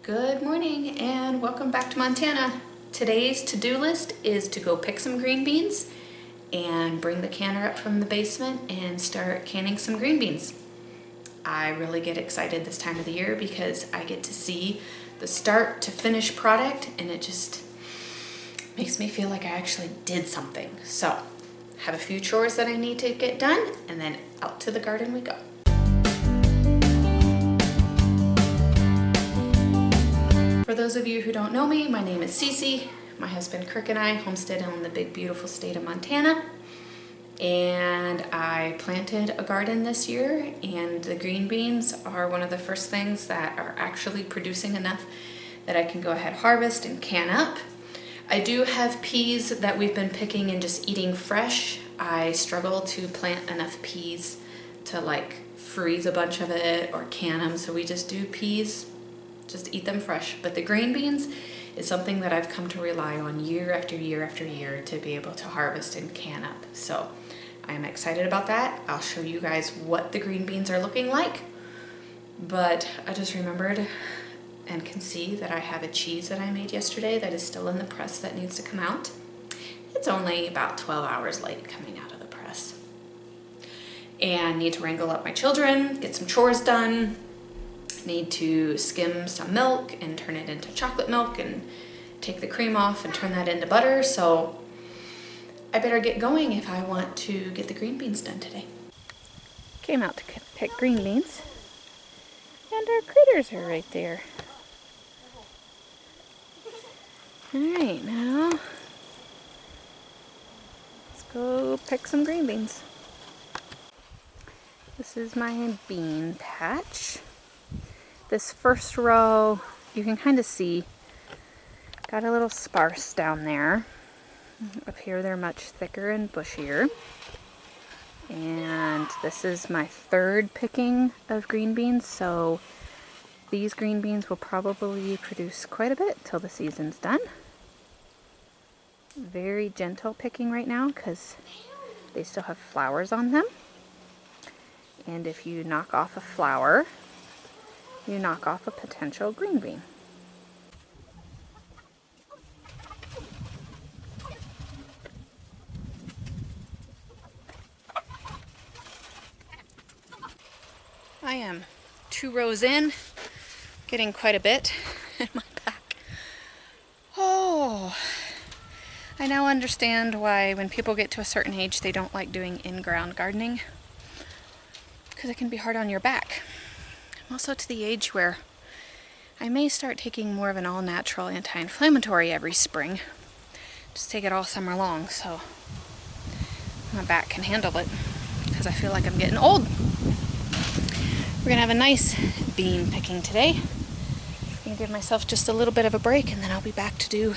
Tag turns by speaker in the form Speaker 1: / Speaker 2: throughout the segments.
Speaker 1: Good morning and welcome back to Montana. Today's to-do list is to go pick some green beans and bring the canner up from the basement and start canning some green beans. I really get excited this time of the year because I get to see the start to finish product and it just makes me feel like I actually did something. So, I have a few chores that I need to get done and then out to the garden we go. For those of you who don't know me, my name is Cece. My husband Kirk and I homestead in the big beautiful state of Montana. And I planted a garden this year and the green beans are one of the first things that are actually producing enough that I can go ahead harvest and can up. I do have peas that we've been picking and just eating fresh. I struggle to plant enough peas to like freeze a bunch of it or can them, so we just do peas. Just eat them fresh. But the green beans is something that I've come to rely on year after year after year to be able to harvest and can up. So I'm excited about that. I'll show you guys what the green beans are looking like. But I just remembered and can see that I have a cheese that I made yesterday that is still in the press that needs to come out. It's only about 12 hours late coming out of the press. And need to wrangle up my children, get some chores done. Need to skim some milk and turn it into chocolate milk and take the cream off and turn that into butter. So I better get going if I want to get the green beans done today. Came out to pick green beans and our critters are right there. All right, now let's go pick some green beans. This is my bean patch. This first row, you can kind of see, got a little sparse down there. Up here they're much thicker and bushier. And this is my third picking of green beans, so these green beans will probably produce quite a bit till the season's done. Very gentle picking right now because they still have flowers on them. And if you knock off a flower, you knock off a potential green bean. I am 2 rows in, getting quite a bit in my back. Oh, I now understand why when people get to a certain age they don't like doing in-ground gardening, because it can be hard on your back. I'm also to the age where I may start taking more of an all-natural anti-inflammatory every spring. Just take it all summer long so my back can handle it, because I feel like I'm getting old. We're gonna have a nice bean picking today. I'm gonna give myself just a little bit of a break and then I'll be back to do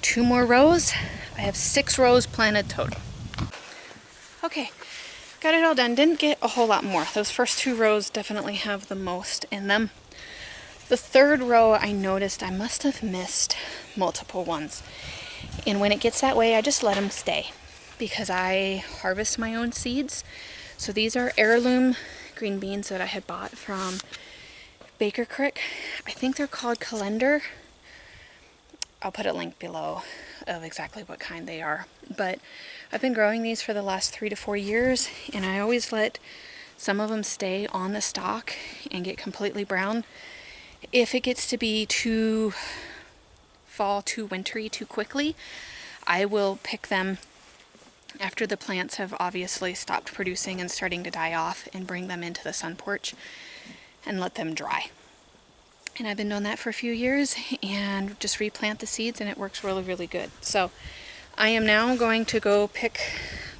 Speaker 1: 2 more rows. I have 6 rows planted total. Okay. Got it all done. Didn't get a whole lot more. Those first 2 rows definitely have the most in them. The third row I noticed I must have missed multiple ones. And when it gets that way, I just let them stay because I harvest my own seeds. So these are heirloom green beans that I had bought from Baker Creek. I think they're called Contender. I'll put a link below of exactly what kind they are. But I've been growing these for the last 3 to 4 years, and I always let some of them stay on the stalk and get completely brown. If it gets to be too fall, too wintry, too quickly, I will pick them after the plants have obviously stopped producing and starting to die off and bring them into the sun porch and let them dry. And I've been doing that for a few years and just replant the seeds and it works really, really good. So I am now going to go pick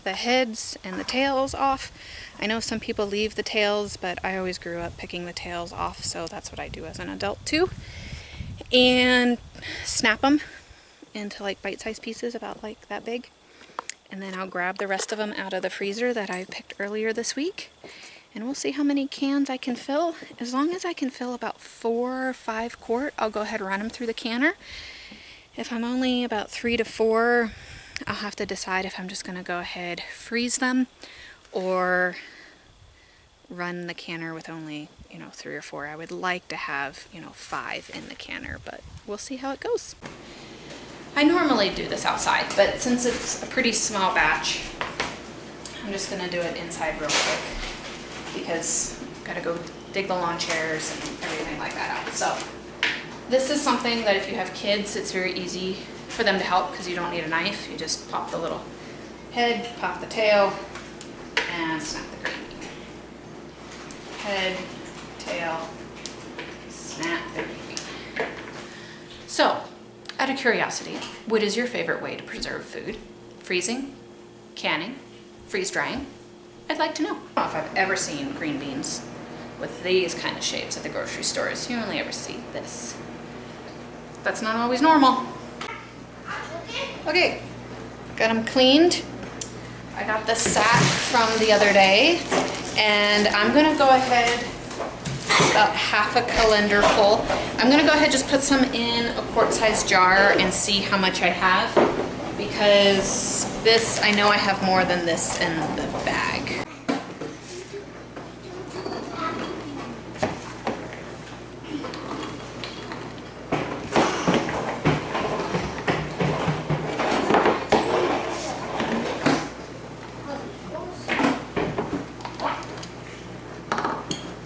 Speaker 1: the heads and the tails off. I know some people leave the tails, but I always grew up picking the tails off, so that's what I do as an adult too. And snap them into like bite-sized pieces about like that big. And then I'll grab the rest of them out of the freezer that I picked earlier this week. And we'll see how many cans I can fill. As long as I can fill about 4 or 5 quart, I'll go ahead and run them through the canner. If I'm only about 3 to 4, I'll have to decide if I'm just going to go ahead freeze them or run the canner with only you know, 3 or 4. I would like to have, you know, 5 in the canner, but we'll see how it goes. I normally do this outside, but since it's a pretty small batch, I'm just gonna do it inside real quick because I've gotta go dig the lawn chairs and everything like that out. So this is something that if you have kids, it's very easy for them to help because you don't need a knife. You just pop the little head, pop the tail, and snap the green bean. Head, tail, snap the green bean. So, out of curiosity, what is your favorite way to preserve food? Freezing, canning, freeze drying? I'd like to know. I don't know if I've ever seen green beans with these kind of shapes at the grocery stores. You only ever see this. That's not always normal. Okay, got them cleaned. I got the sack from the other day, and I'm gonna go ahead, about half a colander full. I'm gonna go ahead and just put some in a quart-sized jar and see how much I have, because this, I know I have more than this in the bag.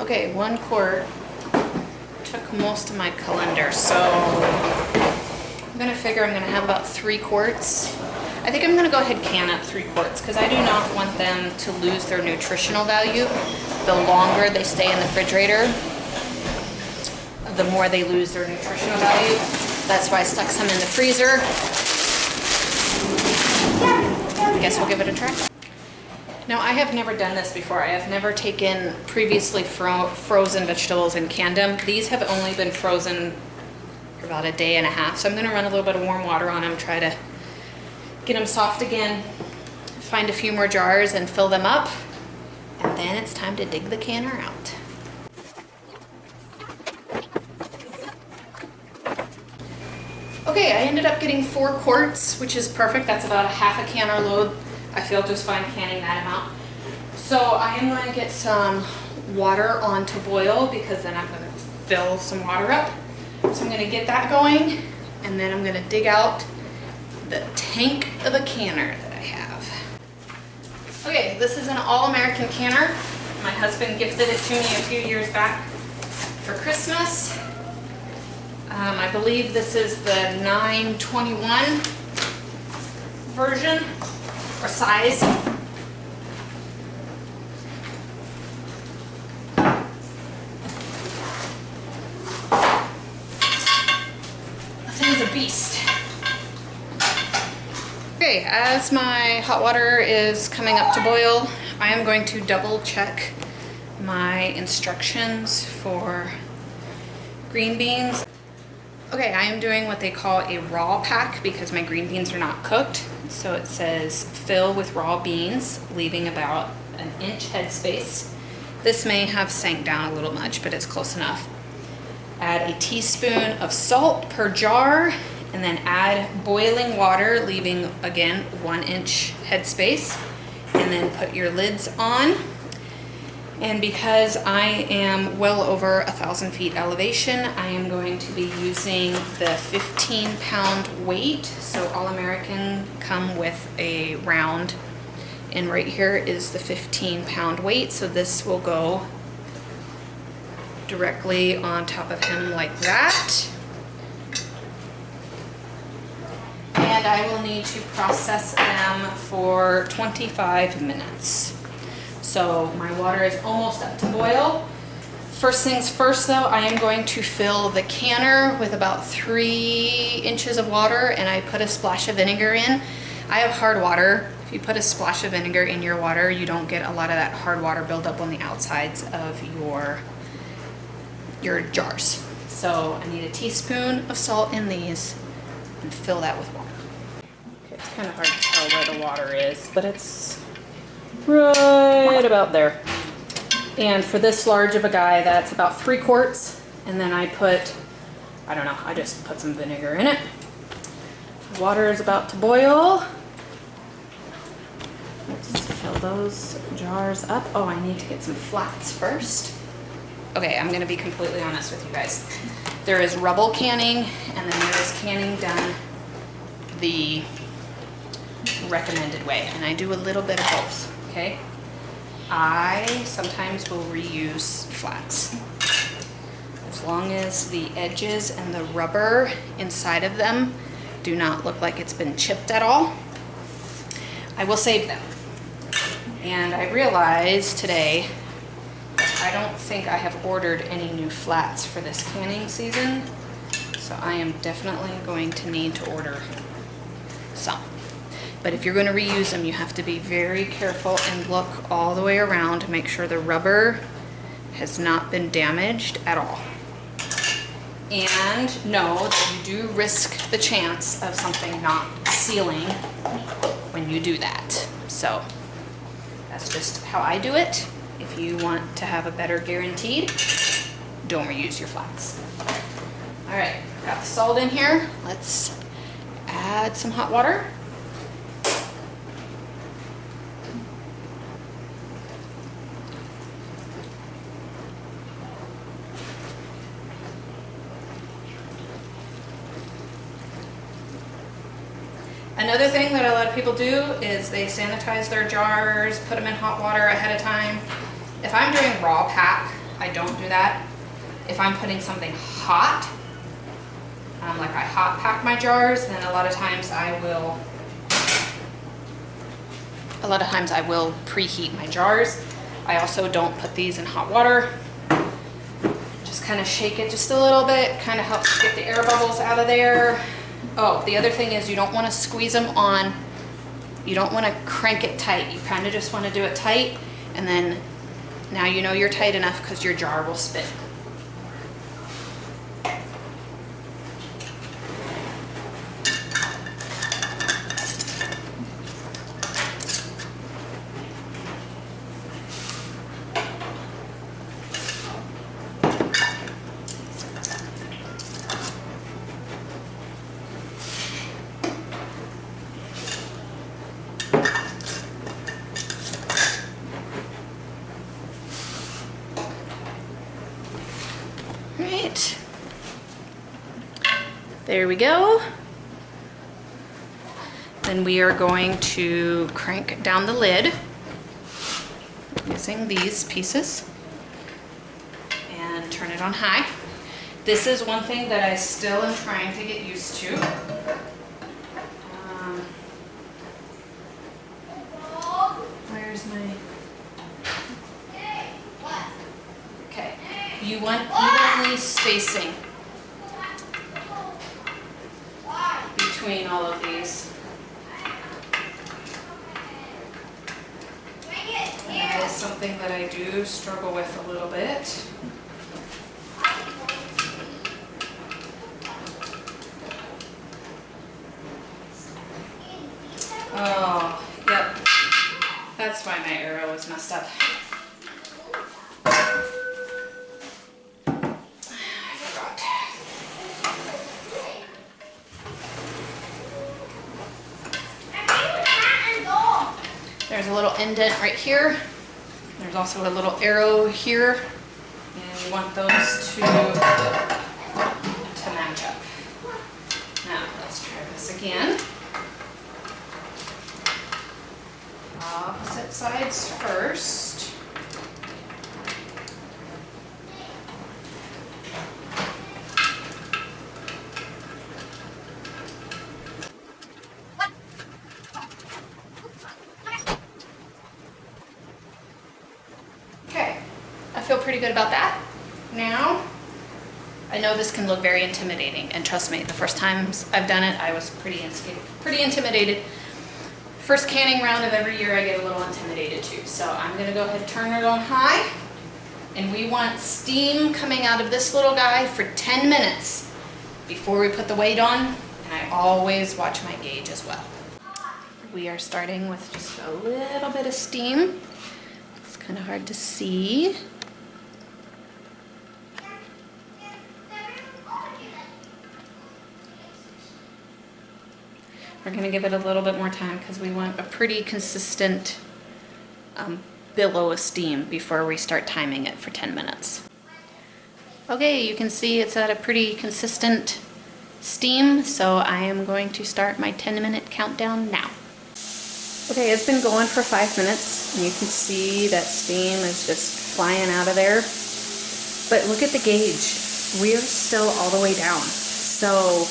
Speaker 1: Okay, 1 quart took most of my colander, so I'm gonna figure I'm gonna have about 3 quarts. I think I'm gonna go ahead and can up 3 quarts because I do not want them to lose their nutritional value. The longer they stay in the refrigerator, the more they lose their nutritional value. That's why I stuck some in the freezer. I guess we'll give it a try. Now, I have never done this before. I have never taken previously frozen vegetables and canned them. These have only been frozen for about a day and a half, so I'm gonna run a little bit of warm water on them, try to get them soft again, find a few more jars and fill them up, and then it's time to dig the canner out. Okay, I ended up getting 4 quarts, which is perfect. That's about a half a canner load. I feel just fine canning that amount. So I am going to get some water on to boil because then I'm going to fill some water up. So I'm going to get that going, and then I'm going to dig out the tank of a canner that I have. Okay, this is an all-American canner. My husband gifted it to me a few years back for Christmas. I believe this is the 921 version. Or size. That thing's a beast. Okay, as my hot water is coming up to boil, I am going to double check my instructions for green beans. Okay, I am doing what they call a raw pack because my green beans are not cooked. So it says fill with raw beans, leaving about an inch headspace. This may have sank down a little much, but it's close enough. Add a teaspoon of salt per jar, and then add boiling water, leaving again 1 inch headspace, and then put your lids on. And because I am well over 1,000 feet elevation, I am going to be using the 15-pound weight. So All-American come with a round, and right here is the 15-pound weight. So this will go directly on top of him like that. And I will need to process them for 25 minutes. So my water is almost up to boil. First things first though, I am going to fill the canner with about 3 inches of water, and I put a splash of vinegar in. I have hard water. If you put a splash of vinegar in your water, you don't get a lot of that hard water buildup on the outsides of your jars. So I need a teaspoon of salt in these and fill that with water. Okay, it's kind of hard to tell where the water is, but it's right about there. And for this large of a guy, that's about 3 quarts. And then I put, I don't know, I just put some vinegar in it. Water is about to boil. Let's fill those jars up. Oh, I need to get some flats first. okay, I'm gonna be completely honest with you guys. There is rubble canning, and then there is canning done the recommended way, and I do a little bit of both, okay? I sometimes will reuse flats. As long as the edges and the rubber inside of them do not look like it's been chipped at all, I will save them. And I realized today, I don't think I have ordered any new flats for this canning season, so I am definitely going to need to order some. But if you're going to reuse them, you have to be very careful and look all the way around to make sure the rubber has not been damaged at all. And know that you do risk the chance of something not sealing when you do that. So that's just how I do it. If you want to have a better guaranteed, don't reuse your flats. All right, got the salt in here. Let's add some hot water. Another thing that a lot of people do is they sanitize their jars, put them in hot water ahead of time. If I'm doing raw pack, I don't do that. If I'm putting something hot, like I hot pack my jars, then a lot of times I will preheat my jars. I also don't put these in hot water. Just kind of shake it just a little bit, kind of helps get the air bubbles out of there. Oh, the other thing is you don't want to squeeze them on. You don't want to crank it tight. You kind of just want to do it tight, and then now you know you're tight enough because your jar will spin. Right, there we go. Then we are going to crank down the lid using these pieces and turn it on high. This is one thing that I still am trying to get used to. Where's my... Okay, you want evenly spacing between all of these. And that is something that I do struggle with a little bit. Oh, yep. That's why my arrow is messed up. I forgot. There's a little indent right here. There's also a little arrow here. And you want those to match up. Now, let's try this again. Opposite sides first. Okay, I feel pretty good about that. Now, I know this can look very intimidating, and trust me, the first times I've done it, I was pretty intimidated. First canning round of every year I get a little intimidated too. So I'm gonna go ahead and turn it on high. And we want steam coming out of this little guy for 10 minutes before we put the weight on. And I always watch my gauge as well. We are starting with just a little bit of steam. It's kind of hard to see. We're going to give it a little bit more time because we want a pretty consistent billow of steam before we start timing it for 10 minutes. Okay, you can see it's at a pretty consistent steam, so I am going to start my 10-minute countdown now. Okay, it's been going for 5 minutes, and you can see that steam is just flying out of there. But look at the gauge. We are still all the way down. So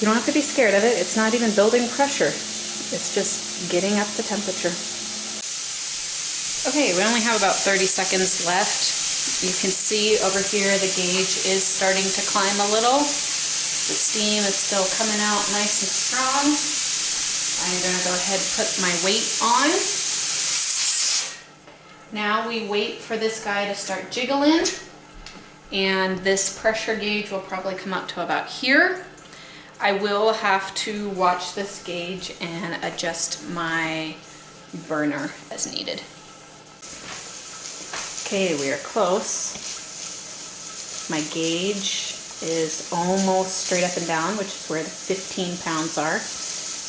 Speaker 1: you don't have to be scared of it. It's not even building pressure. It's just getting up the temperature. Okay, we only have about 30 seconds left. You can see over here the gauge is starting to climb a little. The steam is still coming out nice and strong. I'm going to go ahead and put my weight on. Now we wait for this guy to start jiggling, and this pressure gauge will probably come up to about here. I will have to watch this gauge and adjust my burner as needed. Okay, we are close. My gauge is almost straight up and down, which is where the 15 pounds are.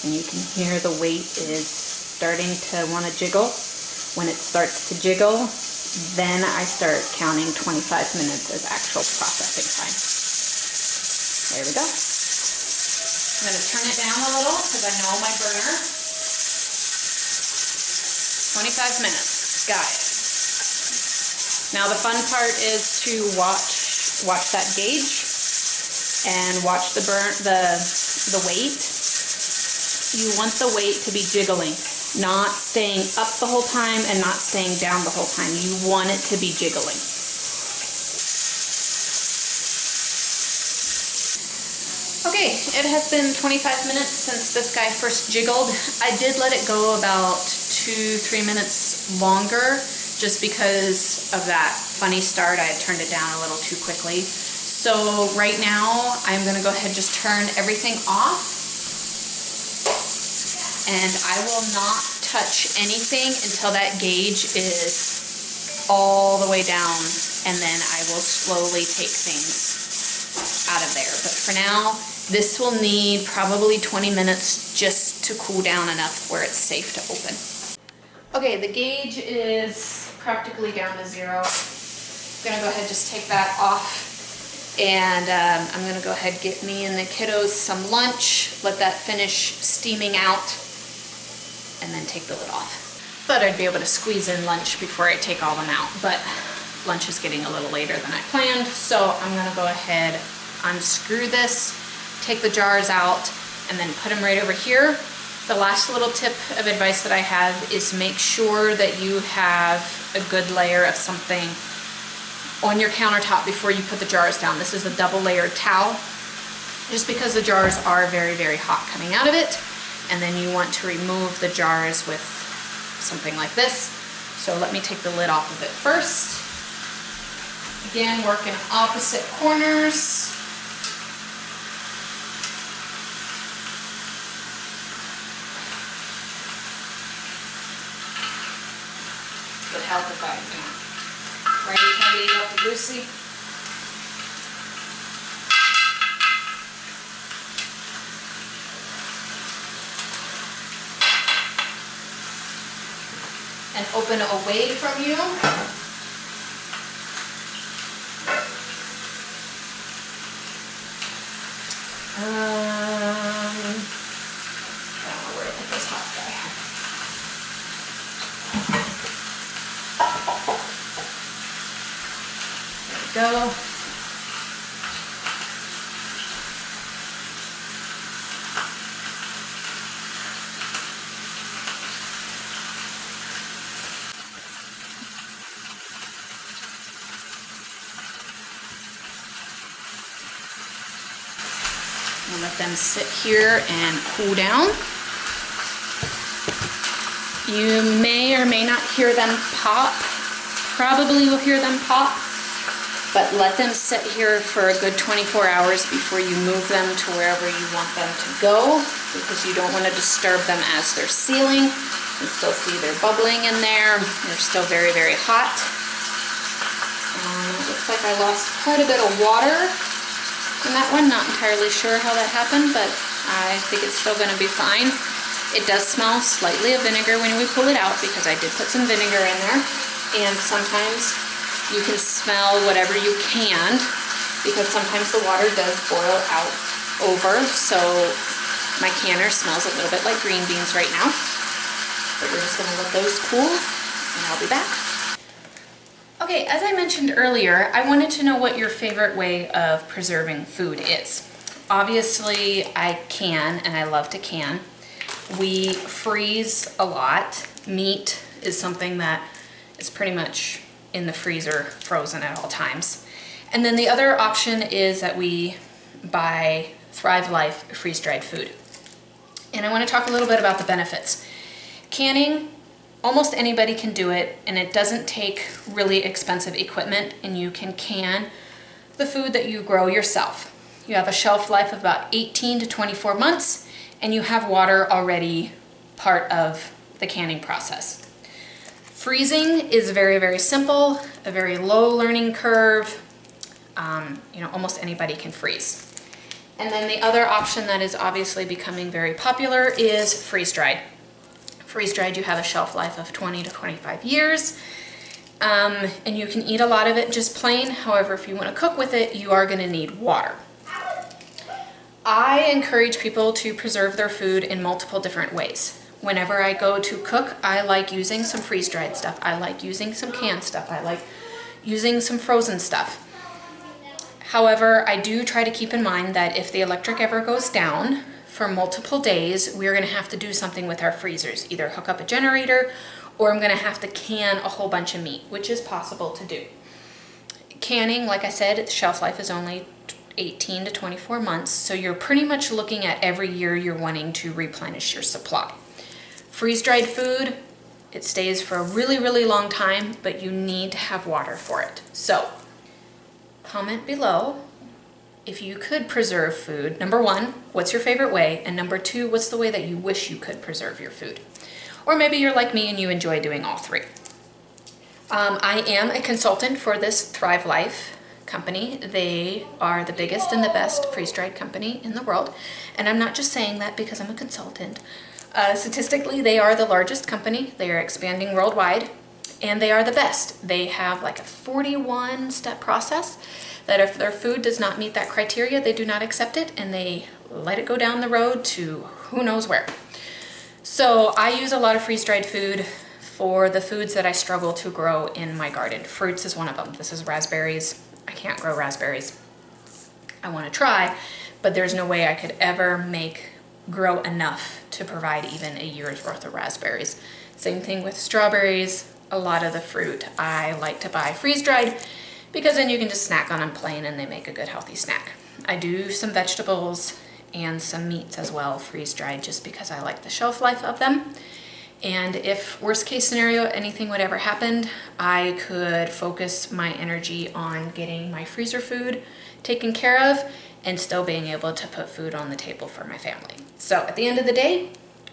Speaker 1: And you can hear the weight is starting to want to jiggle. When it starts to jiggle, then I start counting 25 minutes as actual processing time. There we go. I'm going to turn it down a little because I know my burner. 25 minutes. Got it. Now the fun part is to watch that gauge and watch the weight. You want the weight to be jiggling, not staying up the whole time and not staying down the whole time. You want it to be jiggling. Okay, it has been 25 minutes since this guy first jiggled. I did let it go about 2-3 minutes longer just because of that funny start. I had turned it down a little too quickly. So right now I'm going to go ahead and just turn everything off. And I will not touch anything until that gauge is all the way down, and then I will slowly take things out of there. But for now, this will need probably 20 minutes just to cool down enough where it's safe to open. Okay, the gauge is practically down to 0. I'm gonna go ahead and just take that off, and I'm gonna go ahead and get me and the kiddos some lunch, let that finish steaming out, and then take the lid off. Thought I'd be able to squeeze in lunch before I take all them out, but lunch is getting a little later than I planned, so I'm gonna go ahead, unscrew this, take the jars out, and then put them right over here. The last little tip of advice that I have is make sure that you have a good layer of something on your countertop before you put the jars down. This is a double layered towel, just because the jars are very, very hot coming out of it. And then you want to remove the jars with something like this. So let me take the lid off of it first. Again, work in opposite corners. Would help if I righty-tighty up the loosey. And open away from you. I don't know where to put this hot guy. There we go. We'll let them sit here and cool down. You may or may not hear them pop. Probably will hear them pop, but let them sit here for a good 24 hours before you move them to wherever you want them to go, because you don't want to disturb them as they're sealing. You can still see they're bubbling in there. They're still very, very hot. It looks like I lost quite a bit of water in that one. Not entirely sure how that happened, but I think it's still going to be fine. It does smell slightly of vinegar when we pull it out because I did put some vinegar in there, and sometimes You can smell whatever you can, because sometimes the water does boil out over, so my canner smells a little bit like green beans right now. But we're just gonna let those cool, and I'll be back. Okay, as I mentioned earlier, I wanted to know what your favorite way of preserving food is. Obviously, I can, and I love to can. We freeze a lot. Meat is something that is pretty much in the freezer, frozen at all times. And then the other option is that we buy Thrive Life freeze-dried food. And I want to talk a little bit about the benefits. Canning, almost anybody can do it, and it doesn't take really expensive equipment, and you can can the food that you grow yourself. You have a shelf life of about 18 to 24 months, and you have water already part of the canning process. Freezing is very, very simple, a very low learning curve. Almost anybody can freeze. And then the other option that is obviously becoming very popular is freeze-dried. Freeze-dried, you have a shelf life of 20 to 25 years, and you can eat a lot of it just plain. However, if you want to cook with it, you are going to need water. I encourage people to preserve their food in multiple different ways. Whenever I go to cook, I like using some freeze-dried stuff. I like using some canned stuff. I like using some frozen stuff. However, I do try to keep in mind that if the electric ever goes down for multiple days, we're gonna have to do something with our freezers. Either hook up a generator, or I'm gonna have to can a whole bunch of meat, which is possible to do. Canning, like I said, the shelf life is only 18 to 24 months, so you're pretty much looking at every year you're wanting to replenish your supply. Freeze-dried food, it stays for a really, really long time, but you need to have water for it. So, comment below if you could preserve food. Number one, what's your favorite way? And number two, what's the way that you wish you could preserve your food? Or maybe you're like me and you enjoy doing all three. I am a consultant for this Thrive Life company. They are the biggest and the best freeze-dried company in the world. And I'm not just saying that because I'm a consultant. Statistically, they are the largest company. They are expanding worldwide, and they are the best. They have like a 41-step process that if their food does not meet that criteria, they do not accept it, and they let it go down the road to who knows where. So I use a lot of freeze-dried food for the foods that I struggle to grow in my garden. Fruits is one of them. This is raspberries. I can't grow raspberries. I want to try, but there's no way I could ever grow enough to provide even a year's worth of raspberries. Same thing with strawberries. A lot of the fruit I like to buy freeze-dried because then you can just snack on them plain and they make a good healthy snack. I do some vegetables and some meats as well freeze-dried just because I like the shelf life of them. And if worst case scenario, anything would ever happen, I could focus my energy on getting my freezer food taken care of and still being able to put food on the table for my family. So at the end of the day,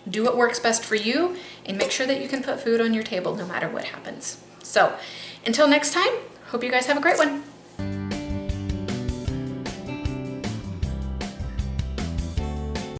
Speaker 1: do what works best for you and make sure that you can put food on your table no matter what happens. So until next time, hope you guys have a great one.